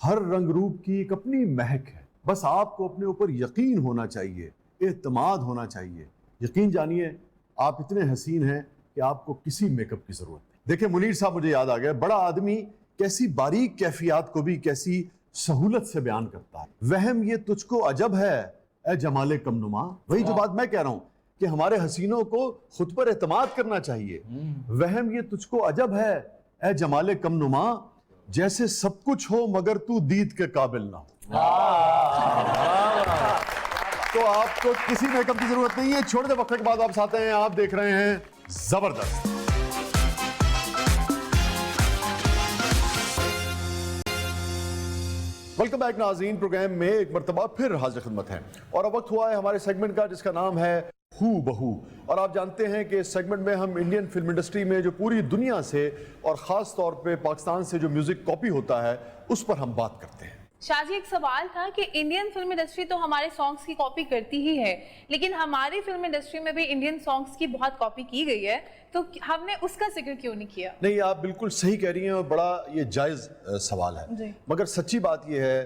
हर रंग रूप की एक अपनी महक है। बस आपको अपने ऊपर यकीन होना चाहिए, एतमाद होना चाहिए। यकीन जानिए, आप इतने हसीन हैं कि आपको किसी मेकअप की जरूरत नहीं। देखिए मुनीर साहब, मुझे याद आ गया, बड़ा आदमी कैसी बारीक कैफियत को भी कैसी सहूलत से बयान करता है। वहम ये तुझको अजब है ए जमाले कमनुमा। वही जो बात मैं कह रहा हूं कि हमारे हसीनों को खुद पर एतमाद करना चाहिए। वहम ये तुझको अजब है ए जमाले कमनुमा, जैसे सब कुछ हो मगर तू दीद के काबिल ना हो। तो आपको किसी मेकअप की जरूरत नहीं है। छोटे से वक्त के बाद वापस आते हैं। आप देख रहे हैं जबरदस्त। वेलकम बैक नाज़रीन, प्रोग्राम में एक मरतबा फिर हाजिर खिदमत है और अब वक्त हुआ है हमारे सेगमेंट का जिसका नाम है हू बहू। और आप जानते हैं कि इस सेगमेंट में हम इंडियन फिल्म इंडस्ट्री में जो पूरी दुनिया से और ख़ास तौर पे पाकिस्तान से जो म्यूज़िक कॉपी होता है उस पर हम बात करते हैं। शाजी, एक सवाल था कि इंडियन फिल्म इंडस्ट्री तो हमारे सॉन्ग्स की कॉपी करती ही है, लेकिन हमारी फिल्म इंडस्ट्री में भी इंडियन सॉन्ग्स की बहुत कॉपी की गई है, तो हमने उसका जिक्र क्यों नहीं किया? नहीं, आप बिल्कुल सही कह रही हैं और बड़ा ये जायज़ सवाल है। मगर सच्ची बात ये है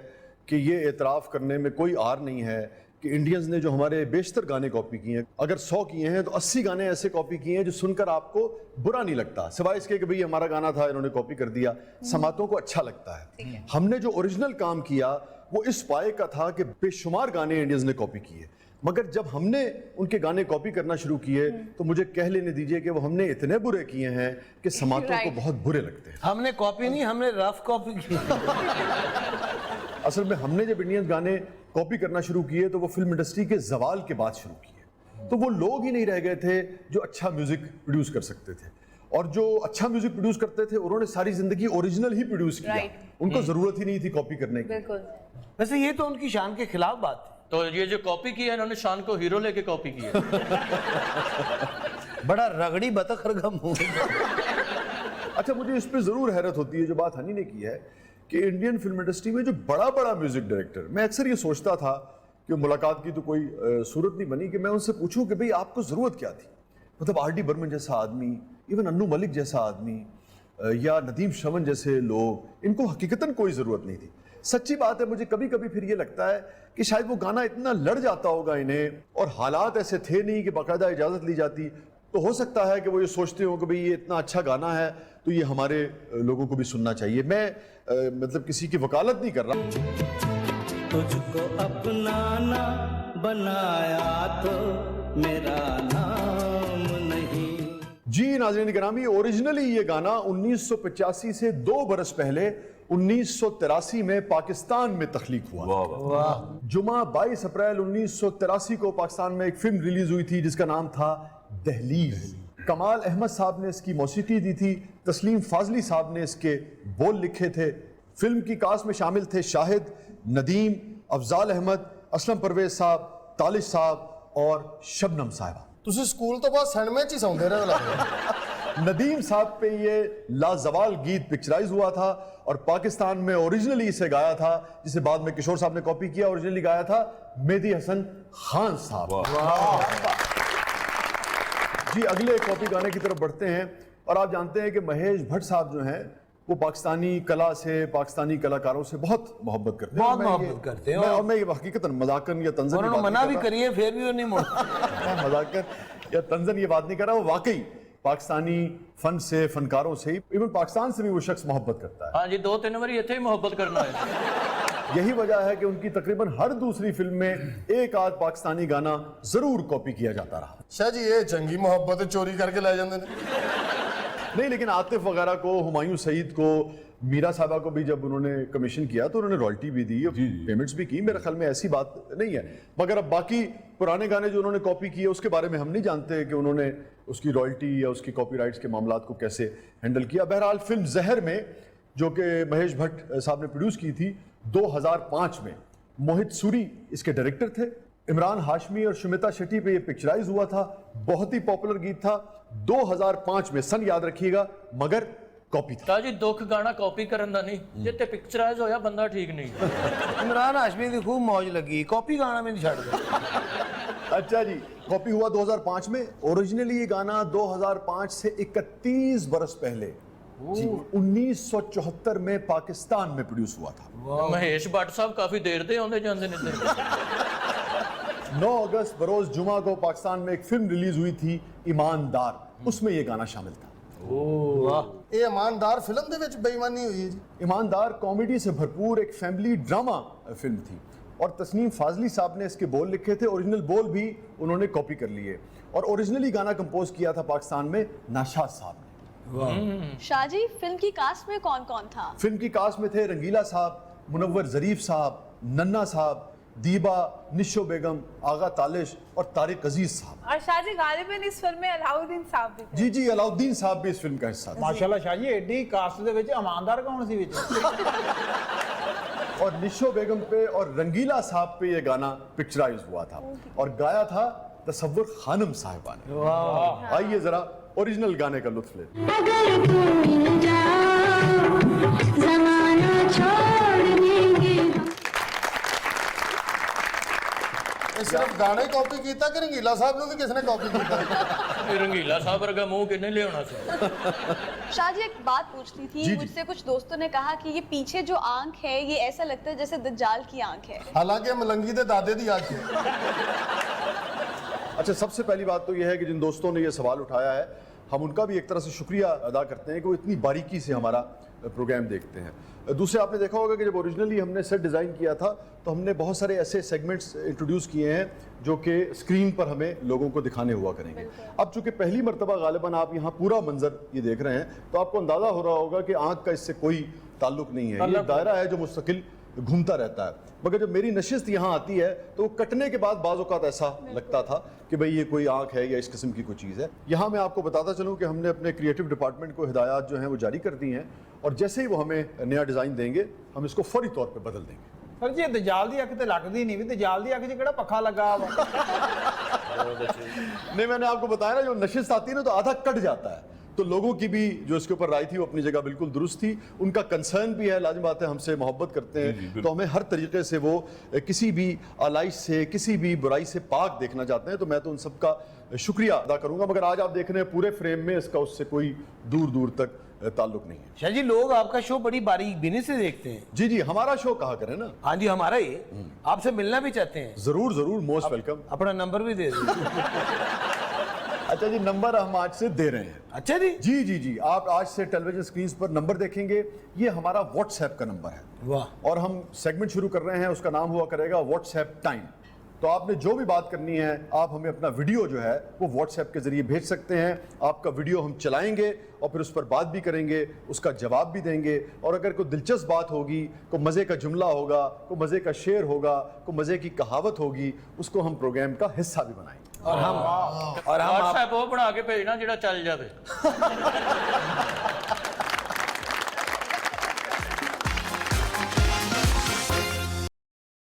कि ये एतराफ़ करने में कोई आर नहीं है कि इंडियंस ने जो हमारे बेशतर गाने कॉपी किए हैं, अगर 100 किए हैं तो 80 गाने ऐसे कॉपी किए हैं जो सुनकर आपको बुरा नहीं लगता, सिवाय इसके कि भाई हमारा गाना था इन्होंने कॉपी कर दिया। समातों को अच्छा लगता है। हमने जो ओरिजिनल काम किया वो इस पाए का था कि बेशुमार गाने इंडियंस ने कॉपी किए, मगर जब हमने उनके गाने कॉपी करना शुरू किए तो मुझे कह लेने दीजिए कि वो हमने इतने बुरे किए हैं कि समातों को बहुत बुरे लगते हैं। हमने कॉपी नहीं, हमने रफ कॉपी की। असल में हमने जब इंडियन गाने कॉपी करना शुरू किए तो वो फिल्म इंडस्ट्री के जवाल के बाद शुरू किए, तो वो लोग ही नहीं रह गए थे जो अच्छा म्यूजिक प्रोड्यूस कर सकते थे, और जो अच्छा म्यूजिक प्रोड्यूस करते थे उन्होंने सारी जिंदगी ओरिजिनल ही प्रोड्यूस किया। उनको जरूरत ही नहीं थी कॉपी करने की। वैसे ये तो उनकी शान के खिलाफ बात है। तो ये जो कॉपी की है इन्होंने शान को हीरो लेके कॉपी की है। बड़ा रगड़ी बतख रगम हो। अच्छा, मुझे इस पे जरूर हैरत होती है जो बात हनी ने की है कि इंडियन फिल्म इंडस्ट्री में जो बड़ा बड़ा म्यूजिक डायरेक्टर, मैं अक्सर ये सोचता था कि मुलाकात की तो कोई सूरत नहीं बनी कि मैं उनसे पूछूं कि भाई आपको जरूरत क्या थी। मतलब आर डी बर्मन जैसा आदमी, इवन अन्नू मलिक जैसा आदमी, या नदीम श्रवण जैसे लोग, इनको हकीकतन कोई जरूरत नहीं थी। सच्ची बात है, मुझे कभी कभी फिर ये लगता है कि शायद वो गाना इतना लड़ जाता होगा इन्हें, और हालात ऐसे थे नहीं कि बाकायदा इजाजत ली जाती, तो हो सकता है कि वो ये सोचते हो कि भाई ये इतना अच्छा गाना है तो ये हमारे लोगों को भी सुनना चाहिए। मैं मतलब किसी की वकालत नहीं कर रहा। तुझको अपना ना बनाया तो मेरा नाम नहीं। जी नाज़रीन गिरामी, ओरिजिनली ये गाना 1985 से 2 बरस पहले 1983 में पाकिस्तान में तख्लीक हुआ। जुमा 22 अप्रैल 1983 को पाकिस्तान में एक फिल्म रिलीज हुई थी जिसका नाम था दहलीज। कमाल अहमद साहब ने इसकी मौसीकी दी थी, तस्लीम फाजली साहब ने इसके बोल लिखे थे। फिल्म की कास्ट में शामिल थे शाहिद, नदीम, अफजाल अहमद, असलम परवेज साहब, तालिश साहब और शबनम साहिबा। ਤੁਸੀਂ ਸਕੂਲ ਤੋਂ ਬਾਅਦ ਸਿਨੇਮੇ 'ਚ ਹੀ ਸੌਂਦੇ ਰਹੇ ਲੱਗਦਾ। नदीम साहब पे ये लाजवाल गीत पिक्चराइज हुआ था और पाकिस्तान में ओरिजिनली इसे गाया था, जिसे बाद में किशोर साहब ने कॉपी किया। ओरिजिनली गाया था मेहदी हसन खान साहब। जी, अगले कॉपी गाने की तरफ बढ़ते हैं। और आप जानते हैं कि महेश भट्ट साहब जो हैं वो पाकिस्तानी कला से, पाकिस्तानी कलाकारों से बहुत मोहब्बत करते हैं। बहुत मोहब्बत करते हैं। और मैं ये हकीकतन मजाकन या तंजन उन्होंने मना भी करी है, फिर भी वो नहीं मोड़। मजाकन या तंजन ये बात नहीं कर रहा, वो वाकई पाकिस्तानी फन से, फनकारों से, इवन पाकिस्तान से भी वो शख्स मोहब्बत करता है। हाँ जी, 2-3 बार इतने ही मोहब्बत करना है। यही वजह है कि उनकी तकरीबन हर दूसरी फिल्म में एक आध पाकिस्तानी गाना जरूर कॉपी किया जाता रहा। शाह जी ये चंगी मोहब्बत चोरी करके ले जाते हैं। नहीं, लेकिन आतिफ वगैरह को, हुमायूं सईद को, मीरा साहबा को भी जब उन्होंने कमीशन किया तो उन्होंने रॉयल्टी भी दी, पेमेंट्स भी की। मेरे ख्याल में ऐसी बात नहीं है। मगर अब बाकी पुराने गाने जो उन्होंने कॉपी किए उसके बारे में हम नहीं जानते कि उन्होंने उसकी रॉयल्टी या उसकी कॉपीराइट्स के मामलात को कैसे हैंडल किया। बहरहाल फिल्म जहर में, जो कि महेश भट्ट साहब ने प्रोड्यूस की थी, 2005 में मोहित सूरी इसके डायरेक्टर थे। इमरान हाशमी और शुमिता शेट्टी पे ये पिक्चराइज हुआ था। बहुत ही पॉपुलर गीत था। 2005 में, सन याद रखिएगा, मगर कॉपी था। जी दुख गाना कॉपी करन दा नहीं, जिते पिक्चराइज होया बंदा ठीक नहीं। इमरान हाशमी की खूब मौज लगी, कॉपी गाना में नहीं छड़ गया। अच्छा जी, कॉपी हुआ 2005 में। ओरिजिनली ये गाना 2005 से 31 बरस पहले 1974 में पाकिस्तान में प्रोड्यूस हुआ था। महेश भट्ट साहब काफी देर दे आंदे जांदे ने। 9 अगस्त बरोज जुमा को पाकिस्तान में एक फिल्म रिलीज हुई थी, ईमानदार, उसमें ये गाना शामिल था। ये ईमानदार फिल्म दे विच बेईमानी हुई है जी। ईमानदार कॉमेडी से भरपूर एक फैमिली ड्रामा फिल्म थी। और तस्नीम फाजली साहब ने इसके बोल लिखे थे, ओरिजिनल बोल भी उन्होंने कॉपी कर लिए और ओरिजिनली गाना कंपोज किया था पाकिस्तान में नाशाद साहब ने। शाहजी, फिल्म की कास्ट में कौन कौन था? फिल्म की कास्ट में थे रंगीला साहब, मुनव्वर जरीफ साहब, नन्ना साहब, दीबा, निशो बेगम, आगा तालिश और तारिक अजीज साहब। और शाहजी गालिबन इस फिल्म में अलाउद्दीन साहब भी थे। जी जी, अलाउद्दीन साहब भी इस फिल्म का हिस्सा थे। माशाल्लाह शाह जी, एडी कास्ट दे विच ईमानदार कौन सी विच? और निशो बेगम पे और रंगीला साहब पे ये गाना पिक्चराइज हुआ था और गाया था तसव्वुर खानम साहिबा ने। आइए जरा ओरिजिनल गाने का लुत्फ लें। अगर तुम मिल जाओ, ज़माना छोड़ देंगे। सिर्फ गाने कॉपी किया कि रंगीला साहब ने भी किसने कॉपी किया? रंगीला साहब वर्गा मुंह किन्ने ले आना सी। शाहजी, एक बात पूछनी थी। मुझसे कुछ दोस्तों ने कहा कि ये पीछे जो आंख है ये ऐसा लगता है जैसे दज्जाल की आंख है। हालांकि मलंगी दे दादे दी आंख है। अच्छा, सबसे पहली बात तो यह है कि जिन दोस्तों ने ये सवाल उठाया है, हम उनका भी एक तरह से शुक्रिया अदा करते हैं कि वो इतनी बारीकी से हमारा प्रोग्राम देखते हैं। दूसरे, आपने देखा होगा कि जब ओरिजिनली हमने सेट डिज़ाइन किया था तो हमने बहुत सारे ऐसे सेगमेंट्स इंट्रोड्यूस किए हैं जो कि स्क्रीन पर हमें लोगों को दिखाने हुआ करेंगे। अब चूंकि पहली मर्तबा गालिबन आप यहाँ पूरा मंजर ये देख रहे हैं तो आपको अंदाज़ा हो रहा होगा कि आँख का इससे कोई ताल्लुक नहीं है, ये दायरा है जो मुस्तकिल घूमता रहता है। मगर जब मेरी नशिस्त यहाँ आती है तो वो कटने के बाद बाज़ औक़ात ऐसा लगता था कि भाई ये कोई आंख है या इस किस्म की कोई चीज़ है। यहाँ मैं आपको बताता चलूँ कि हमने अपने क्रिएटिव डिपार्टमेंट को हिदायत जो हैं वो जारी कर दी हैं और जैसे ही वो हमें नया डिज़ाइन देंगे हम इसको फौरी तौर पर बदल देंगे। सर जी, दजाल दी अख तो लगती नहीं, भी दजाल दी अख च केड़ा पखा लगा हुआ? नहीं, मैंने आपको बताया ना, जो नशिस्त आती है ना तो आधा कट जाता है। तो लोगों की भी जो इसके ऊपर राय थी वो अपनी जगह बिल्कुल दुरुस्त थी। उनका कंसर्न भी है, लाजिम बात है, हमसे मोहब्बत करते हैं तो हमें हर तरीके से वो किसी भी आलाइश से, किसी भी बुराई से पाक देखना चाहते हैं। तो मैं तो उन सब का शुक्रिया अदा करूंगा। मगर आज आप देख रहे हैं पूरे फ्रेम में इसका उससे कोई दूर दूर तक ताल्लुक नहीं है। शाह जी, लोग आपका शो बड़ी बारीक से देखते हैं। जी जी, हमारा शो कहा करें ना। हाँ जी, हमारा ही। आपसे मिलना भी चाहते हैं। जरूर जरूर, मोस्ट वेलकम। अपना नंबर भी दे दीजिए। अच्छा जी, नंबर हम आज से दे रहे हैं। अच्छा जी जी जी जी, आप आज से टेलीविजन स्क्रीन पर नंबर देखेंगे। ये हमारा व्हाट्सएप का नंबर है। वाह। और हम सेगमेंट शुरू कर रहे हैं, उसका नाम हुआ करेगा व्हाट्सएप टाइम। तो आपने जो भी बात करनी है आप हमें अपना वीडियो जो है वो व्हाट्सएप के जरिए भेज सकते हैं। आपका वीडियो हम चलाएंगे और फिर उस पर बात भी करेंगे, उसका जवाब भी देंगे। और अगर कोई दिलचस्प बात होगी, कोई मज़े का जुमला होगा, कोई मज़े का शेर होगा, कोई मज़े की कहावत होगी, उसको हम प्रोग्राम का हिस्सा भी बनाएंगे। और हम व्हाट्सएप वो बना के भेजना जेड़ा चल जाए।